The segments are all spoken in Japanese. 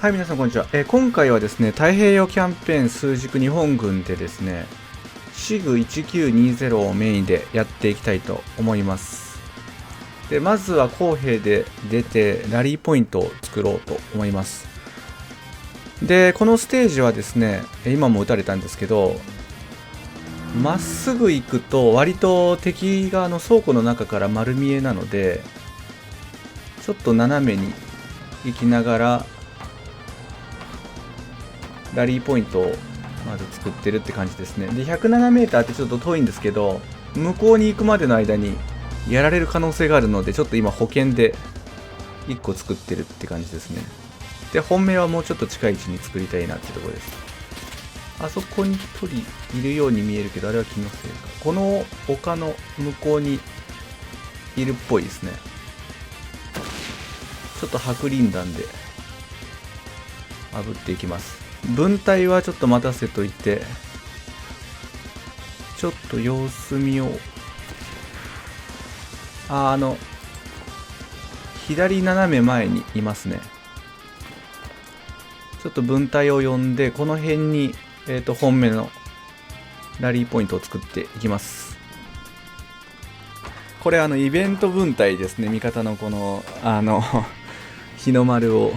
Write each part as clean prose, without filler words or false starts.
はい、皆さんこんにちは。今回はですね、太平洋キャンペーン枢軸日本軍でですね、SIG1920 をメインでやっていきたいと思います。で、まずは公平で出てラリーポイントを作ろうと思います。で、このステージはですね、今も撃たれたんですけど、まっすぐ行くと割と敵が倉庫の中から丸見えなので、ちょっと斜めに行きながらラリーポイントをまず作ってるって感じですね。で、107m ってちょっと遠いんですけど、向こうに行くまでの間にやられる可能性があるので、ちょっと今保険で1個作ってるって感じですね。で、本命はもうちょっと近い位置に作りたいなってところです。あそこに1人いるように見えるけど、あれは気のせいか。この丘の向こうにいるっぽいですね。ちょっと白リン弾で炙っていきます。分隊はちょっと待たせといて、ちょっと様子見よう。左斜め前にいますね。ちょっと分隊を呼んで、この辺に、本命のラリーポイントを作っていきます。これイベント分隊ですね。味方のこの、日の丸を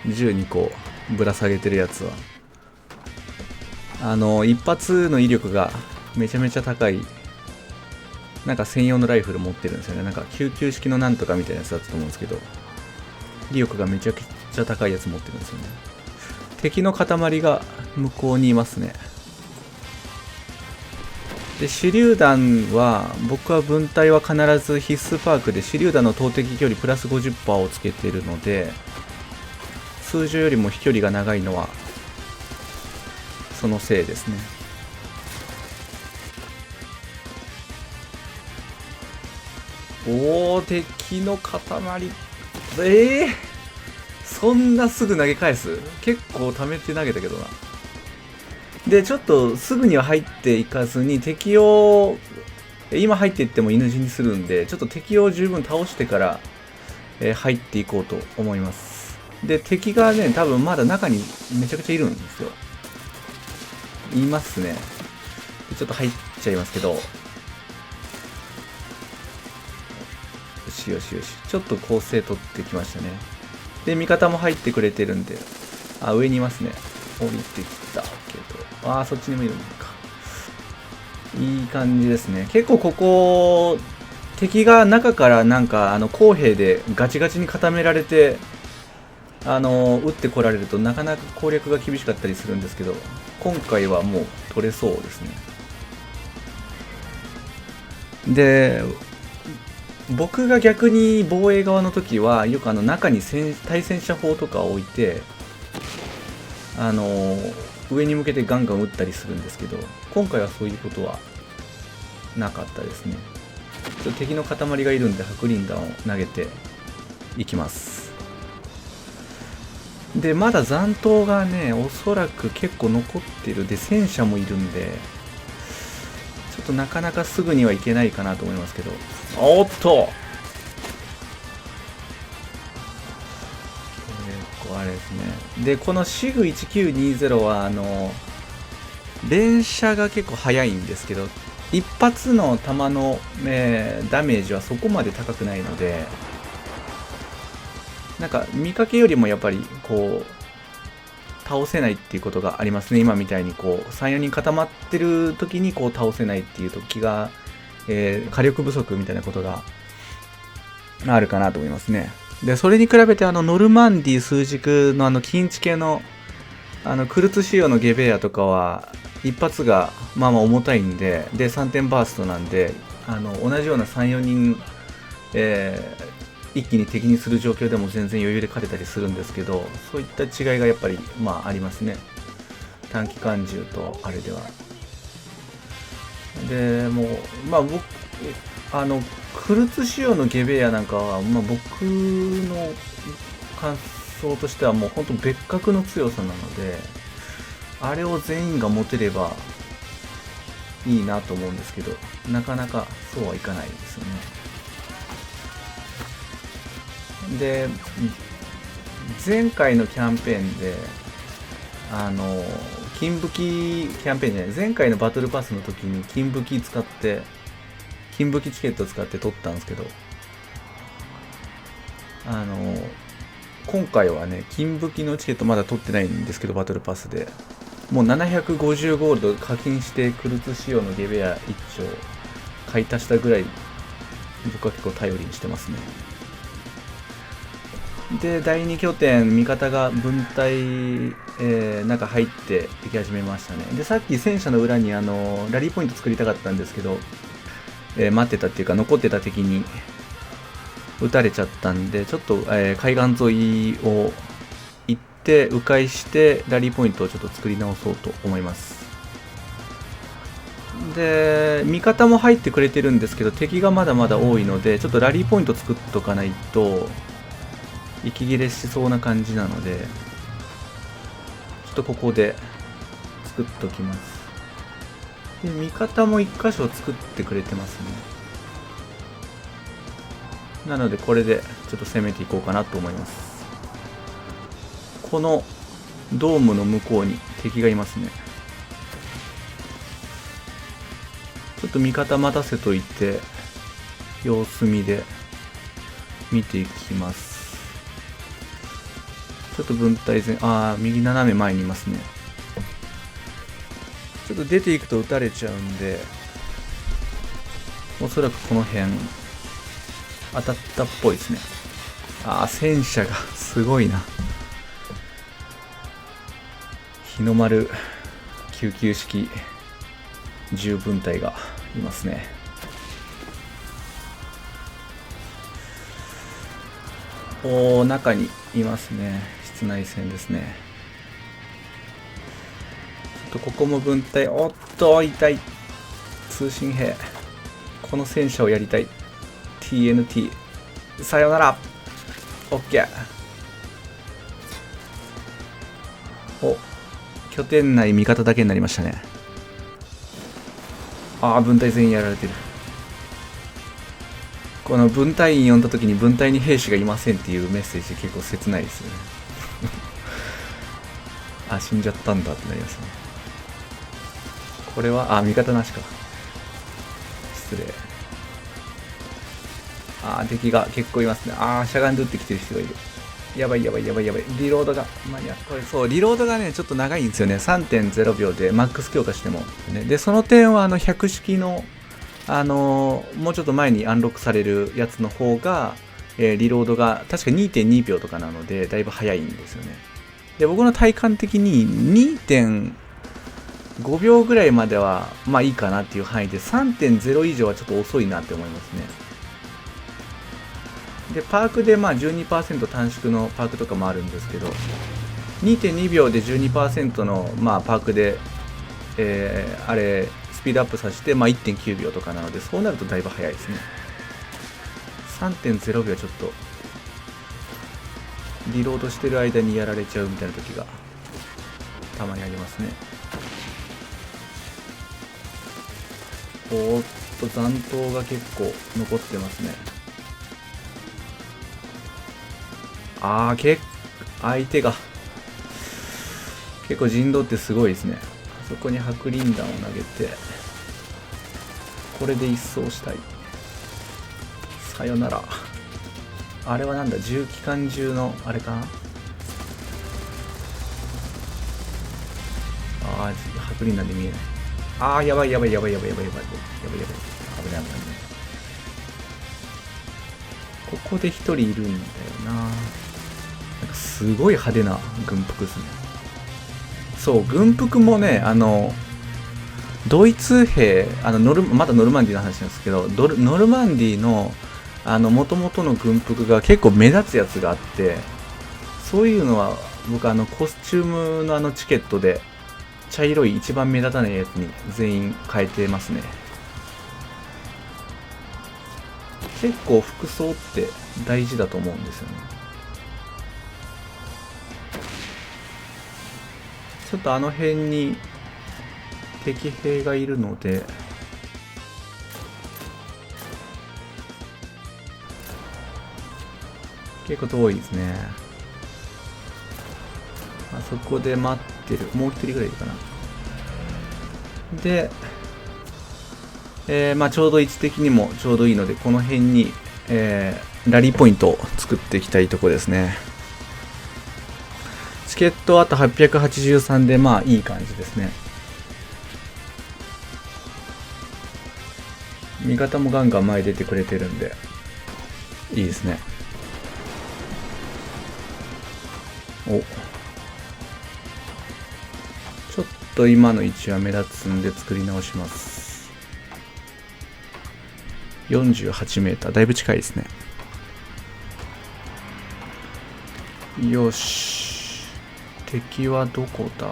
12個ぶら下げてるやつは。一発の威力がめちゃめちゃ高い、なんか専用のライフル持ってるんですよね。なんか救急式のなんとかみたいなやつだったと思うんですけど、威力がめちゃくちゃ高いやつ持ってるんですよね。敵の塊が向こうにいますね。で、手榴弾は、僕は分隊は必ず必須パークで手榴弾の投擲距離プラス 50% をつけてるので、通常よりも飛距離が長いのはそのせいですね。おー、敵の塊。そんなすぐ投げ返す？結構溜めて投げたけどな。で、ちょっとすぐには入っていかずに、敵を今入っていっても犬死にするんで、ちょっと敵を十分倒してから、入っていこうと思います。で、敵がね、多分まだ中にめちゃくちゃいるんですよ。いますね。ちょっと入っちゃいますけど。よしよしよし。ちょっと攻勢取ってきましたね。で、味方も入ってくれてるんで。あ、上にいますね。降りてきたけど。そっちにもいるのか。いい感じですね。結構ここ、敵が中からなんか、公兵でガチガチに固められて、撃ってこられるとなかなか攻略が厳しかったりするんですけど、今回はもう取れそうですね。で、僕が逆に防衛側の時はよく中に対戦車砲とかを置いて上に向けてガンガン撃ったりするんですけど、今回はそういうことはなかったですね。ちょっと敵の塊がいるんで白リン弾を投げていきます。で、まだ残党がね、おそらく結構残ってる。で、戦車もいるんで、ちょっとなかなかすぐにはいけないかなと思いますけど。おっと、あれですね。で、この SIG1920 は連射が結構速いんですけど、一発の弾の、ダメージはそこまで高くないので、なんか見かけよりもやっぱりこう倒せないっていうことがありますね。今みたいにこう 3,4 人固まってる時にこう倒せないっていう時が、火力不足みたいなことがあるかなと思いますね。で、それに比べてノルマンディ枢軸の近地系のクルツ仕様のゲベアとかは一発がまあまあ重たいんで、で3点バーストなんで同じような 3,4 人、一気に敵にする状況でも全然余裕で勝てたりするんですけど、そういった違いがやっぱりまあありますね。短期間銃とあれでは。でもうまあ僕クルツ仕様のゲベアなんかは、まあ、僕の感想としてはもう本当別格の強さなので、あれを全員が持てればいいなと思うんですけど、なかなかそうはいかないですよね。で、前回のキャンペーンで金武器キャンペーンじゃない、前回のバトルパスの時に金武器チケットを使って取ったんですけど、今回はね、金武器のチケットまだ取ってないんですけど、バトルパスでもう750ゴールド課金してクルツ仕様のゲベア1丁買い足したぐらい、僕は結構頼りにしてますね。で、第2拠点、味方が分隊、中入っていき始めましたね。で、さっき戦車の裏にラリーポイント作りたかったんですけど、待ってたっていうか残ってた敵に撃たれちゃったんで、ちょっと、海岸沿いを行って迂回してラリーポイントをちょっと作り直そうと思います。で、味方も入ってくれてるんですけど、敵がまだまだ多いので、ちょっとラリーポイント作っとかないと息切れしそうな感じなので、ちょっとここで作っときます。で、味方も1箇所作ってくれてますね。なのでこれでちょっと攻めていこうかなと思います。このドームの向こうに敵がいますね。ちょっと味方待たせといて様子見で見ていきます。ちょっと分隊前、右斜め前にいますね。ちょっと出ていくと撃たれちゃうんで、おそらくこの辺当たったっぽいですね。戦車がすごいな。日の丸99式10分隊がいますね。中にいますね。室内戦ですね。ちょっとここも分隊、おっと痛い。通信兵、この戦車をやりたい。 TNT さよなら。 OK。 拠点内味方だけになりましたね。分隊全員やられてる。この分隊員呼んだ時に分隊に兵士がいませんっていうメッセージ結構切ないですよね。死んじゃったんだってなりますね。これは味方なしか。失礼。敵が結構いますね。しゃがんで撃ってきてる人がいる。やばい。リロードが間に合う。これそう、リロードがねちょっと長いんですよね。 3.0 秒でマックス強化しても、ね、でその点は100式のもうちょっと前にアンロックされるやつの方が、リロードが確か 2.2 秒とかなのでだいぶ早いんですよね。で、僕の体感的に 2.5 秒ぐらいまではまあいいかなっていう範囲で、 3.0 以上はちょっと遅いなって思いますね。で、パークで12% 短縮のパークとかもあるんですけど、 2.2 秒で 12% のパークで、あれスピードアップさせて、1.9 秒とかなので、そうなるとだいぶ早いですね。 3.0 秒ちょっとリロードしてる間にやられちゃうみたいな時がたまにありますね。残党が結構残ってますね。相手が結構人道ってすごいですね。そこに白リン弾を投げて、これで一掃したい。さよなら。あれはなんだ、重機関銃のあれかな。白リン弾で見えない。やばい。危ない。ここで一人いるんだよな。なんかすごい派手な軍服ですね。そう、軍服もね、ドイツ兵、まだノルマンディの話なんですけど、ノルマンディの元々の軍服が結構目立つやつがあって、そういうのは僕コスチュームのチケットで茶色い一番目立たないやつに全員変えてますね。結構服装って大事だと思うんですよね。ちょっと辺に敵兵がいるので、結構遠いですね。あそこで待ってる。もう一人ぐらいいるかな。で、まあちょうど位置的にもちょうどいいので、この辺に、ラリーポイントを作っていきたいとこですね。チケットあと883で、まあいい感じですね。味方もガンガン前出てくれてるんで、いいですね。お、ちょっと今の位置は目立つんで作り直します。48メーター、だいぶ近いですね。よし。敵はどこだ？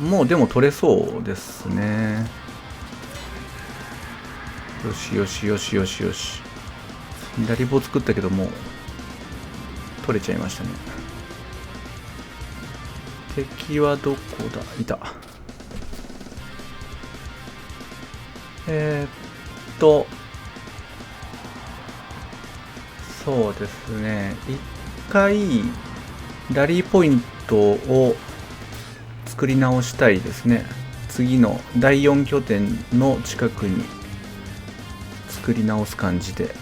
もうでも取れそうですね。よしよしよしよしよし。左棒作ったけどもう取れちゃいましたね。敵はどこだ？いた。そうですね。一回ラリーポイントを作り直したいですね。次の第4拠点の近くに作り直す感じで。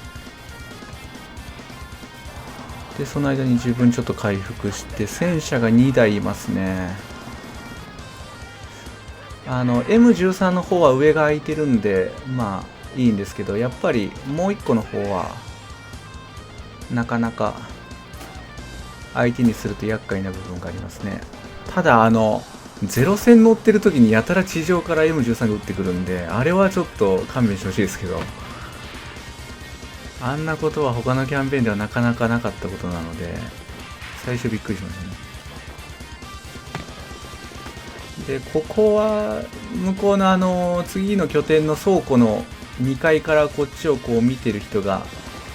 で、その間に自分ちょっと回復して、戦車が2台いますね。M13 の方は上が空いてるんで、まあいいんですけど、やっぱりもう1個の方は、なかなか相手にすると厄介な部分がありますね。ただ、ゼロ戦乗ってる時にやたら地上から M13 が撃ってくるんで、あれはちょっと勘弁してほしいですけど、あんなことは他のキャンペーンではなかなかなかったことなので、最初びっくりしましたね。で、ここは向こうの次の拠点の倉庫の2階からこっちをこう見てる人が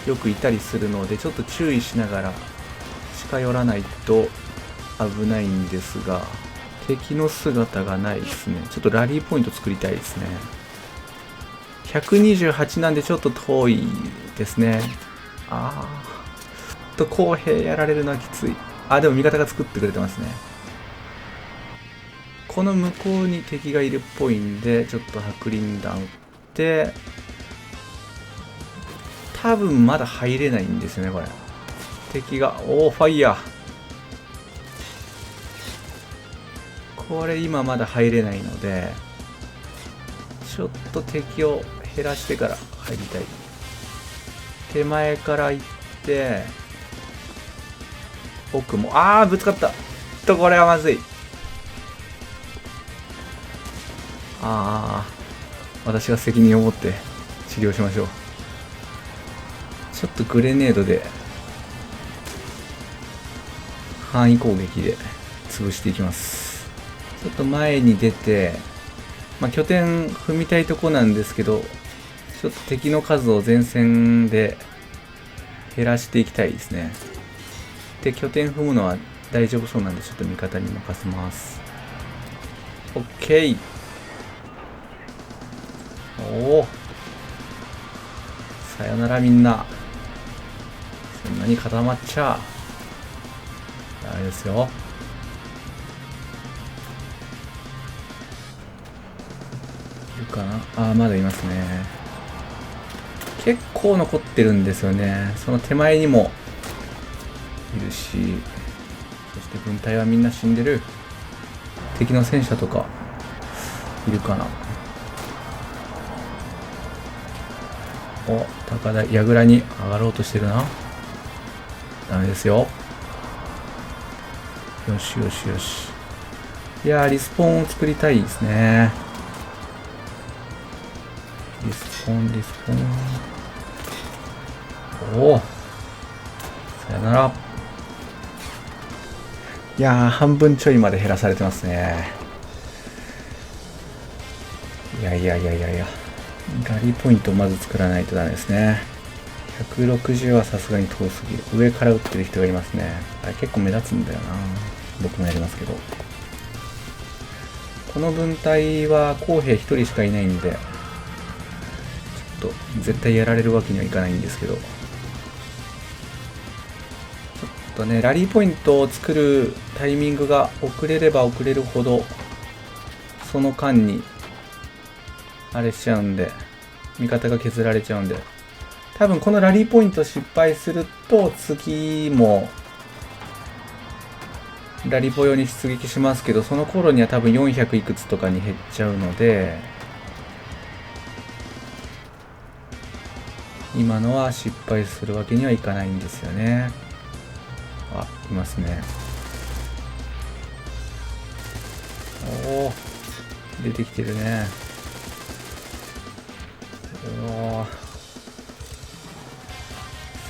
よくいたりするので、ちょっと注意しながら近寄らないと危ないんですが、敵の姿がないですね。ちょっとラリーポイント作りたいですね。128なんでちょっと遠いですね。公平やられるのはきつい。でも味方が作ってくれてますね。この向こうに敵がいるっぽいんで、ちょっと白リン弾打って、多分まだ入れないんですよね、これ。敵が、ファイヤー。これ今まだ入れないので、ちょっと敵を減らしてから入りたい。手前から行って、奥も、ぶつかった。これはまずい。私が責任を持って治療しましょう。ちょっとグレネードで範囲攻撃で潰していきます。ちょっと前に出て、拠点踏みたいとこなんですけど、ちょっと敵の数を前線で減らしていきたいですね。で、拠点踏むのは大丈夫そうなんで、ちょっと味方に任せます。OK。さよならみんな。そんなに固まっちゃダメですよ。いるかな。まだいますね。結構残ってるんですよね。その手前にもいるし、そして軍隊はみんな死んでる。敵の戦車とかいるかな。高台、櫓に上がろうとしてるな。ダメですよ。よしよしよし。いやー、リスポーンを作りたいですね。リスポーン、リスポーン。さよなら。いやー、半分ちょいまで減らされてますね。いや。ラリーポイントをまず作らないとダメですね。160はさすがに遠すぎる。上から撃ってる人がいますね。あれ結構目立つんだよな。僕もやりますけど。この分隊は公兵1人しかいないんで、ちょっと絶対やられるわけにはいかないんですけど、ちょっね、ラリーポイントを作るタイミングが遅れれば遅れるほど、その間に、あれしちゃうんで、味方が削られちゃうんで、多分このラリーポイント失敗すると、次も、ラリポ用に出撃しますけど、その頃には多分400いくつとかに減っちゃうので、今のは失敗するわけにはいかないんですよね。あ、いますね。おお、出てきてるね。おお、さ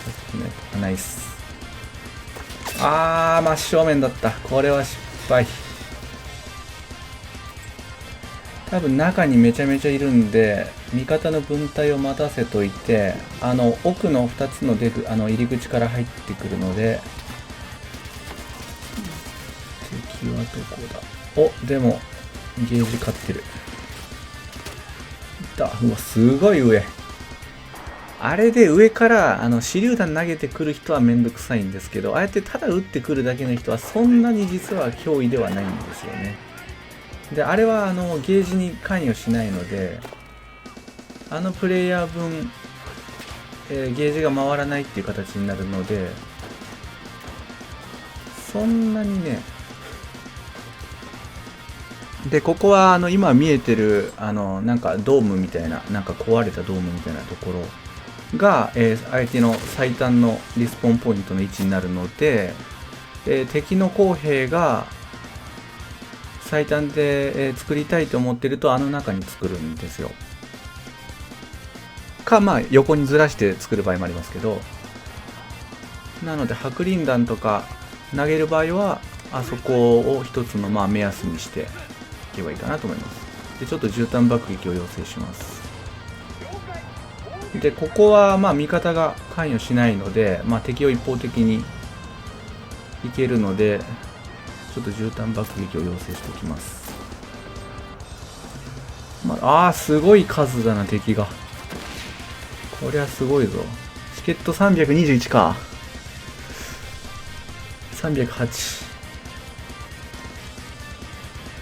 っきのやつナイス。真正面だった。これは失敗。多分中にめちゃめちゃいるんで、味方の分隊を待たせといて、奥の2つの入り口から入ってくるので、敵はどこだ。でも、ゲージ勝ってる。うわ、すごい上。あれで上から手榴弾投げてくる人はめんどくさいんですけど、ああやってただ撃ってくるだけの人はそんなに実は脅威ではないんですよね。で、あれはゲージに関与しないので、プレイヤー分、ゲージが回らないっていう形になるので、そんなにね。で、ここは今見えてるなんかドームみたいな、なんか壊れたドームみたいなところが、相手の最短のリスポーンポイントの位置になるので、敵の公兵が最短で、作りたいと思ってると中に作るんですよ。横にずらして作る場合もありますけど、なので白リン弾とか投げる場合はあそこを一つの目安にしていけばいいかなと思います。で、ちょっと絨毯爆撃を要請します。で、ここは味方が関与しないので、敵を一方的にいけるので、ちょっと絨毯爆撃を要請しておきます。すごい数だな、敵が。こりゃすごいぞ。チケット321か。308。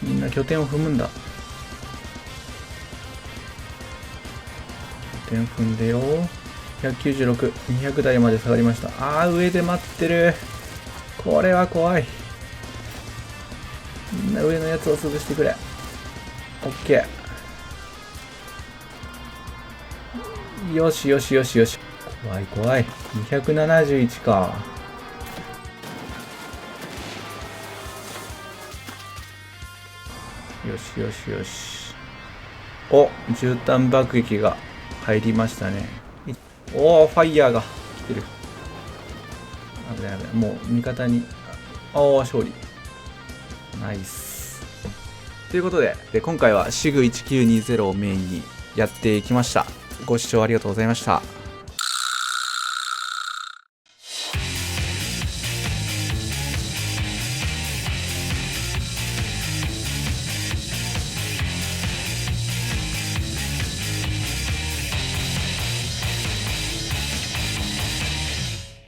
みんな拠点を踏むんだ。拠点踏んでよ。196、200台まで下がりました。上で待ってる。これは怖い。みんな上のやつを潰してくれ。オッケー。よしよしよしよし。怖い怖い。271か。よしよしよし。絨毯爆撃が入りましたね。ファイヤーが来てる。危ない危ない。もう味方に。勝利。ナイス。ということで、今回はシグ1920をメインにやっていきました。ご視聴ありがとうございました。